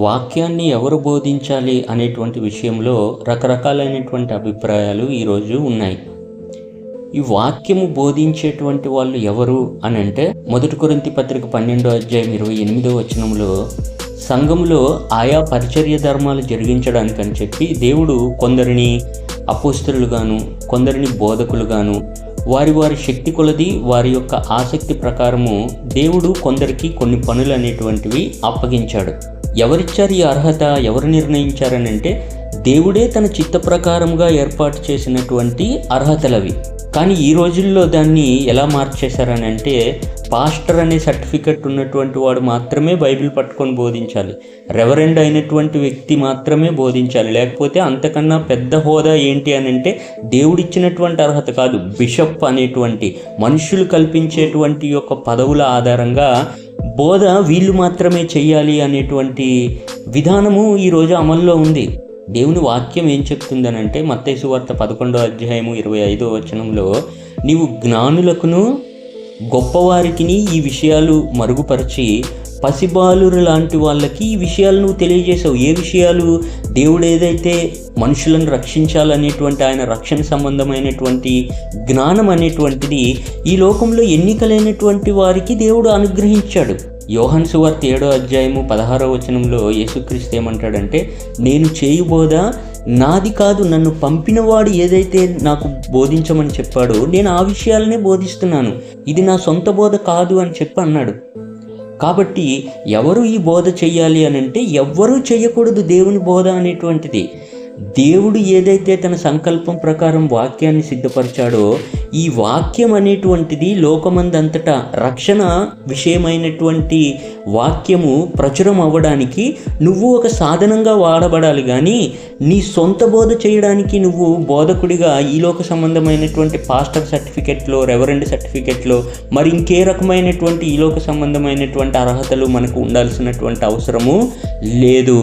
వాక్యాన్ని ఎవరు బోధించాలి అనేటువంటి విషయంలో రకరకాలైనటువంటి అభిప్రాయాలు ఈరోజు ఉన్నాయి. ఈ వాక్యము బోధించేటువంటి వాళ్ళు ఎవరు అని అంటే 1 కొరింథీ పత్రిక 12వ అధ్యాయం 28వ వచనంలో సంఘములో ఆయా పరిచర్య ధర్మాలు జరిగించడానికని చెప్పి దేవుడు కొందరిని అపోస్తలుగాను, కొందరిని బోధకులుగాను, వారి వారి శక్తి కొలది వారి యొక్క ఆసక్తి ప్రకారము దేవుడు కొందరికి కొన్ని పనులు అనేటువంటివి అప్పగించాడు. ఎవరిచ్చారు ఈ అర్హత, ఎవరు నిర్ణయించారని అంటే దేవుడే తన చిత్త ప్రకారంగా ఏర్పాటు చేసినటువంటి అర్హతలవి. కానీ ఈ రోజుల్లో దాన్ని ఎలా మార్చేశారని అంటే పాస్టర్ అనే సర్టిఫికెట్ ఉన్నటువంటి వాడు మాత్రమే బైబిల్ పట్టుకొని బోధించాలి, రెవరెండ్ అయినటువంటి వ్యక్తి మాత్రమే బోధించాలి, లేకపోతే అంతకన్నా పెద్ద హోదా ఏంటి అని అంటే దేవుడిచ్చినటువంటి అర్హత కాదు, బిషప్ అనేటువంటి మనుషులు కల్పించేటువంటి యొక్క పదవుల ఆధారంగా బోధ వీళ్ళు మాత్రమే చెయ్యాలి అనేటువంటి విధానము ఈరోజు అమల్లో ఉంది. దేవుని వాక్యం ఏం చెప్తుందనంటే మత్తయి సువార్త 11వ అధ్యాయము 25వ వచనంలో నీవు జ్ఞానులకును గొప్పవారికిని ఈ విషయాలు మరుగుపరిచి పసిబాలురు లాంటి వాళ్ళకి ఈ విషయాలు నువ్వు తెలియజేసావు. ఏ విషయాలు? దేవుడు ఏదైతే మనుషులను రక్షించాలనేటువంటి ఆయన రక్షణ సంబంధమైనటువంటి జ్ఞానం అనేటువంటిది ఈ లోకంలో ఎన్నికలైనటువంటి వారికి దేవుడు అనుగ్రహించాడు. యోహాను సువార్త 7వ అధ్యాయము 16వ వచనంలో యేసుక్రీస్తు ఏమంటాడంటే నేను చేయబోద నాది కాదు, నన్ను పంపినవాడు ఏదైతే నాకు బోధించమని చెప్పాడో నేను ఆ విషయాలనే బోధిస్తున్నాను, ఇది నా సొంత బోధ కాదు అని చెప్పి అన్నాడు. కాబట్టి ఎవరు ఈ బోధ చెయ్యాలి అని అంటే ఎవ్వరూ చెయ్యకూడదు. దేవుని బోధ అనేటువంటిది దేవుడు ఏదైతే తన సంకల్పం ప్రకారం వాక్యాన్ని సిద్ధపరిచాడో ఈ వాక్యం అనేటువంటిది లోకమందంతటా రక్షణ విషయమైనటువంటి వాక్యము ప్రచురం అవ్వడానికి నువ్వు ఒక సాధనంగా వాడబడాలి. కానీ నీ సొంత బోధ చేయడానికి నువ్వు బోధకుడిగా ఈ లోక సంబంధమైనటువంటి పాస్టర్ సర్టిఫికెట్లో, రెవరెండ్ సర్టిఫికెట్లో, మరి ఇంకే రకమైనటువంటి ఈ లోక సంబంధమైనటువంటి అర్హతలు మనకు ఉండాల్సినటువంటి అవసరము లేదు.